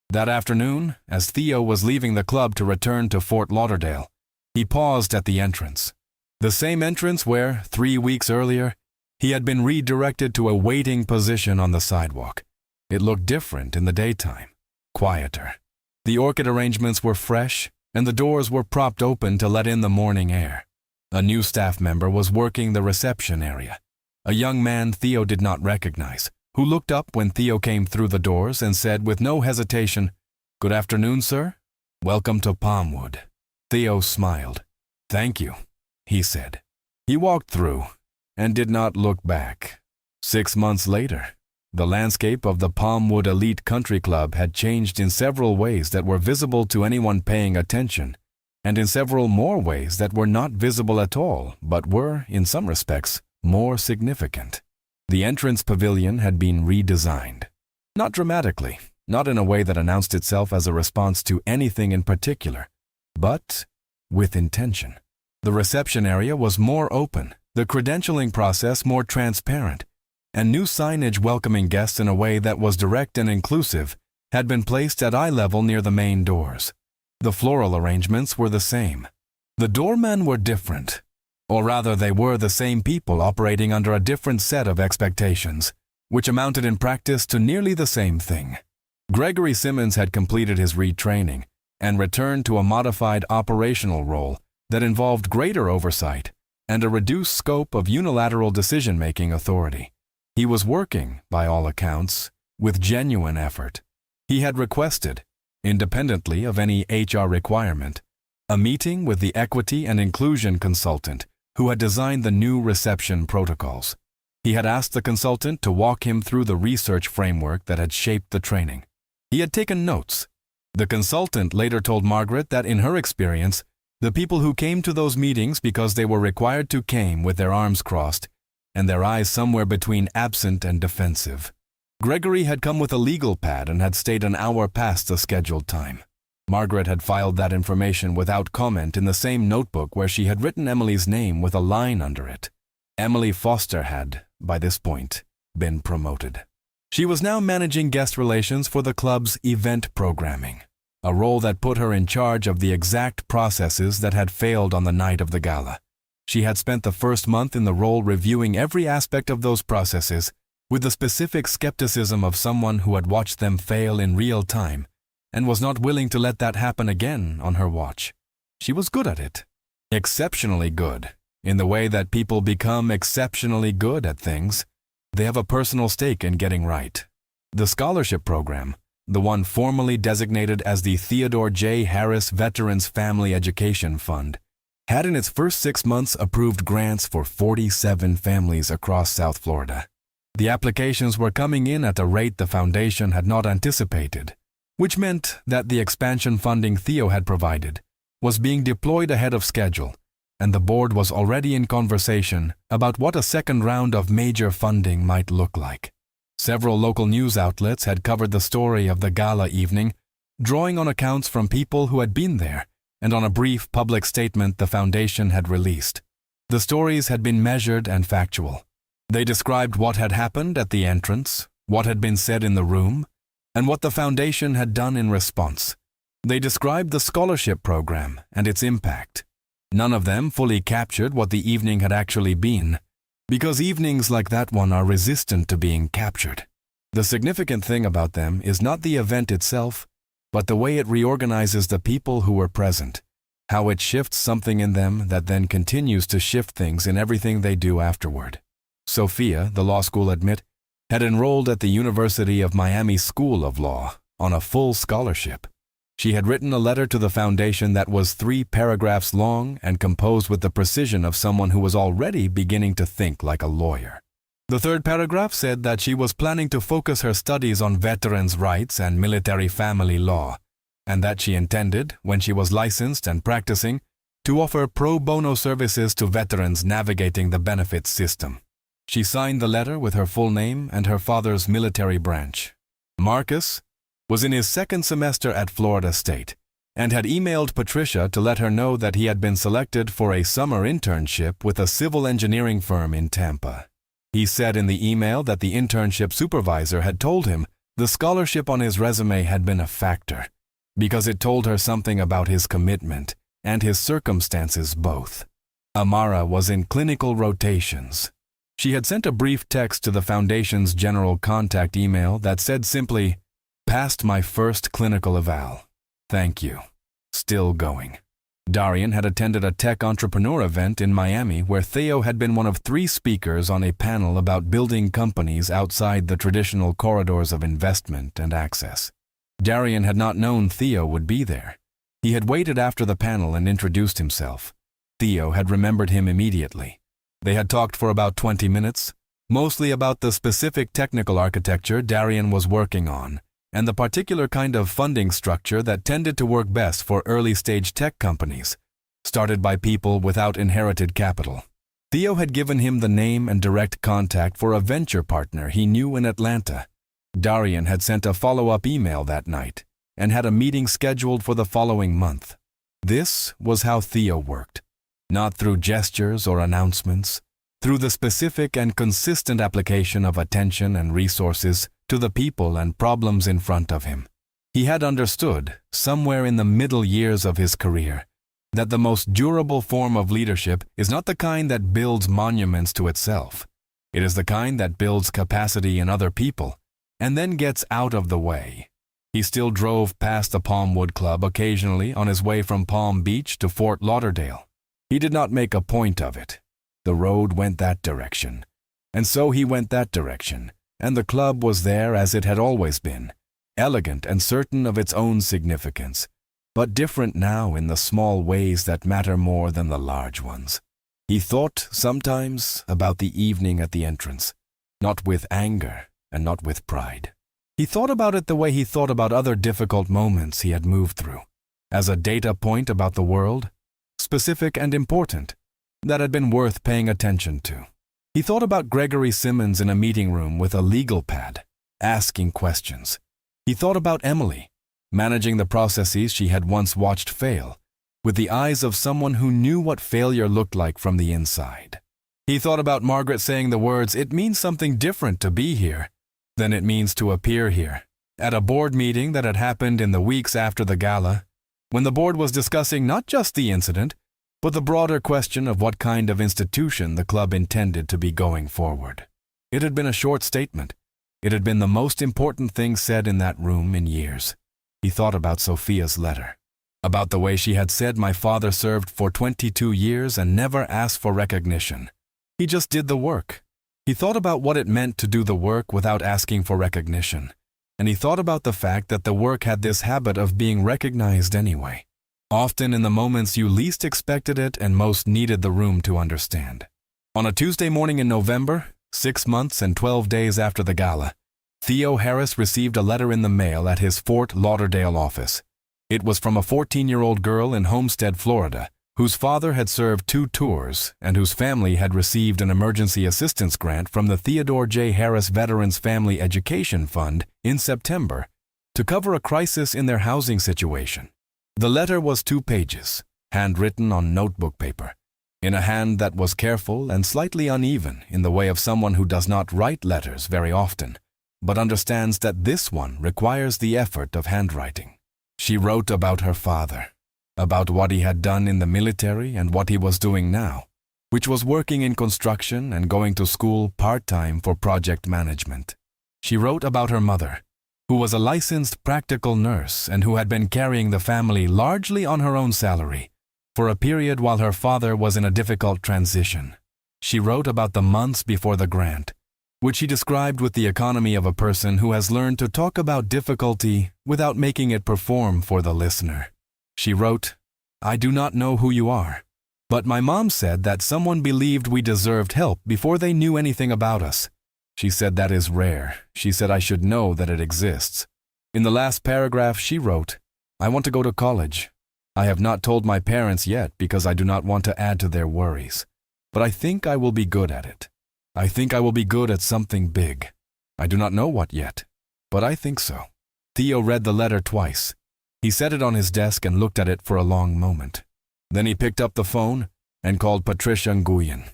That afternoon, as Theo was leaving the club to return to Fort Lauderdale, he paused at the entrance. The same entrance where, 3 weeks earlier, he had been redirected to a waiting position on the sidewalk. It looked different in the daytime, quieter. The orchid arrangements were fresh, and the doors were propped open to let in the morning air. A new staff member was working the reception area, a young man Theo did not recognize, who looked up when Theo came through the doors and said with no hesitation, "Good afternoon, sir. Welcome to Palmwood." Theo smiled. "Thank you," he said. He walked through and did not look back. 6 months later, the landscape of the Palmwood Elite Country Club had changed in several ways that were visible to anyone paying attention, and in several more ways that were not visible at all, but were, in some respects, more significant. The entrance pavilion had been redesigned. Not dramatically, not in a way that announced itself as a response to anything in particular, but with intention. The reception area was more open, the credentialing process more transparent, and new signage welcoming guests in a way that was direct and inclusive had been placed at eye level near the main doors. The floral arrangements were the same. The doormen were different, or rather they were the same people operating under a different set of expectations, which amounted in practice to nearly the same thing. Gregory Simmons had completed his retraining and returned to a modified operational role that involved greater oversight and a reduced scope of unilateral decision-making authority. He was working, by all accounts, with genuine effort. He had requested, independently of any HR requirement, a meeting with the equity and inclusion consultant who had designed the new reception protocols. He had asked the consultant to walk him through the research framework that had shaped the training. He had taken notes. The consultant later told Margaret that in her experience, the people who came to those meetings because they were required to came with their arms crossed and their eyes somewhere between absent and defensive. Gregory had come with a legal pad and had stayed an hour past the scheduled time. Margaret had filed that information without comment in the same notebook where she had written Emily's name with a line under it. Emily Foster had, by this point, been promoted. She was now managing guest relations for the club's event programming, a role that put her in charge of the exact processes that had failed on the night of the gala. She had spent the first month in the role reviewing every aspect of those processes with the specific skepticism of someone who had watched them fail in real time and was not willing to let that happen again on her watch. She was good at it. Exceptionally good, in the way that people become exceptionally good at things. They have a personal stake in getting right. The scholarship program, the one formally designated as the Theodore J. Harris Veterans Family Education Fund, had in its first 6 months approved grants for 47 families across South Florida. The applications were coming in at a rate the foundation had not anticipated, which meant that the expansion funding Theo had provided was being deployed ahead of schedule, and the board was already in conversation about what a second round of major funding might look like. Several local news outlets had covered the story of the gala evening, drawing on accounts from people who had been there and on a brief public statement the foundation had released. The stories had been measured and factual. They described what had happened at the entrance, what had been said in the room, and what the foundation had done in response. They described the scholarship program and its impact. None of them fully captured what the evening had actually been, because evenings like that one are resistant to being captured. The significant thing about them is not the event itself, but the way it reorganizes the people who were present, how it shifts something in them that then continues to shift things in everything they do afterward. Sophia, the law school admit, had enrolled at the University of Miami School of Law on a full scholarship. She had written a letter to the foundation that was 3 paragraphs long and composed with the precision of someone who was already beginning to think like a lawyer. The 3rd paragraph said that she was planning to focus her studies on veterans' rights and military family law, and that she intended, when she was licensed and practicing, to offer pro bono services to veterans navigating the benefits system. She signed the letter with her full name and her father's military branch. Marcus was in his 2nd semester at Florida State and had emailed Patricia to let her know that he had been selected for a summer internship with a civil engineering firm in Tampa. He said in the email that the internship supervisor had told him the scholarship on his resume had been a factor, because it told her something about his commitment and his circumstances both. Amara was in clinical rotations. She had sent a brief text to the foundation's general contact email that said simply, "Passed my first clinical eval. Thank you. Still going." Darian had attended a tech entrepreneur event in Miami where Theo had been one of 3 speakers on a panel about building companies outside the traditional corridors of investment and access. Darian had not known Theo would be there. He had waited after the panel and introduced himself. Theo had remembered him immediately. They had talked for about 20 minutes, mostly about the specific technical architecture Darian was working on, and the particular kind of funding structure that tended to work best for early-stage tech companies, started by people without inherited capital. Theo had given him the name and direct contact for a venture partner he knew in Atlanta. Darian had sent a follow-up email that night and had a meeting scheduled for the following month. This was how Theo worked, not through gestures or announcements, through the specific and consistent application of attention and resources to the people and problems in front of him. He had understood, somewhere in the middle years of his career, that the most durable form of leadership is not the kind that builds monuments to itself. It is the kind that builds capacity in other people and then gets out of the way. He still drove past the Palmwood Club occasionally on his way from Palm Beach to Fort Lauderdale. He did not make a point of it. The road went that direction, and so he went that direction, and the club was there as it had always been, elegant and certain of its own significance, but different now in the small ways that matter more than the large ones. He thought sometimes about the evening at the entrance, not with anger and not with pride. He thought about it the way he thought about other difficult moments he had moved through, as a data point about the world, specific and important, that had been worth paying attention to. He thought about Gregory Simmons in a meeting room with a legal pad, asking questions. He thought about Emily, managing the processes she had once watched fail, with the eyes of someone who knew what failure looked like from the inside. He thought about Margaret saying the words, "It means something different to be here than it means to appear here," at a board meeting that had happened in the weeks after the gala, when the board was discussing not just the incident, but the broader question of what kind of institution the club intended to be going forward. It had been a short statement. It had been the most important thing said in that room in years. He thought about Sophia's letter, about the way she had said, "My father served for 22 years and never asked for recognition. He just did the work." He thought about what it meant to do the work without asking for recognition, and he thought about the fact that the work had this habit of being recognized anyway, often in the moments you least expected it and most needed the room to understand. On a Tuesday morning in November, 6 months and 12 days after the gala, Theo Harris received a letter in the mail at his Fort Lauderdale office. It was from a 14-year-old girl in Homestead, Florida, whose father had served 2 tours and whose family had received an emergency assistance grant from the Theodore J. Harris Veterans Family Education Fund in September to cover a crisis in their housing situation. The letter was 2 pages, handwritten on notebook paper, in a hand that was careful and slightly uneven in the way of someone who does not write letters very often, but understands that this one requires the effort of handwriting. She wrote about her father, about what he had done in the military and what he was doing now, which was working in construction and going to school part-time for project management. She wrote about her mother, who was a licensed practical nurse and who had been carrying the family largely on her own salary for a period while her father was in a difficult transition. She wrote about the months before the grant, which she described with the economy of a person who has learned to talk about difficulty without making it perform for the listener. She wrote, "I do not know who you are, but my mom said that someone believed we deserved help before they knew anything about us. She said that is rare. She said I should know that it exists." In the last paragraph she wrote, "I want to go to college. I have not told my parents yet because I do not want to add to their worries. But I think I will be good at it. I think I will be good at something big. I do not know what yet, but I think so." Theo read the letter twice. He set it on his desk and looked at it for a long moment. Then he picked up the phone and called Patricia Nguyen.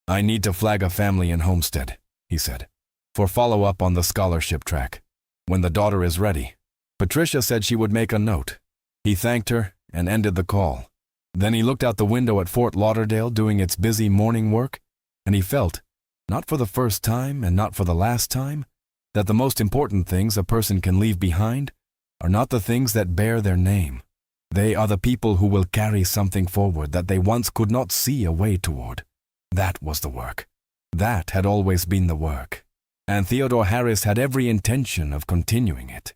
"I need to flag a family in Homestead," he said, "for follow-up on the scholarship track. When the daughter is ready." Patricia said she would make a note. He thanked her and ended the call. Then he looked out the window at Fort Lauderdale doing its busy morning work, and he felt, not for the first time and not for the last time, that the most important things a person can leave behind are not the things that bear their name. They are the people who will carry something forward that they once could not see a way toward. That was the work. That had always been the work. And Theodore Harris had every intention of continuing it.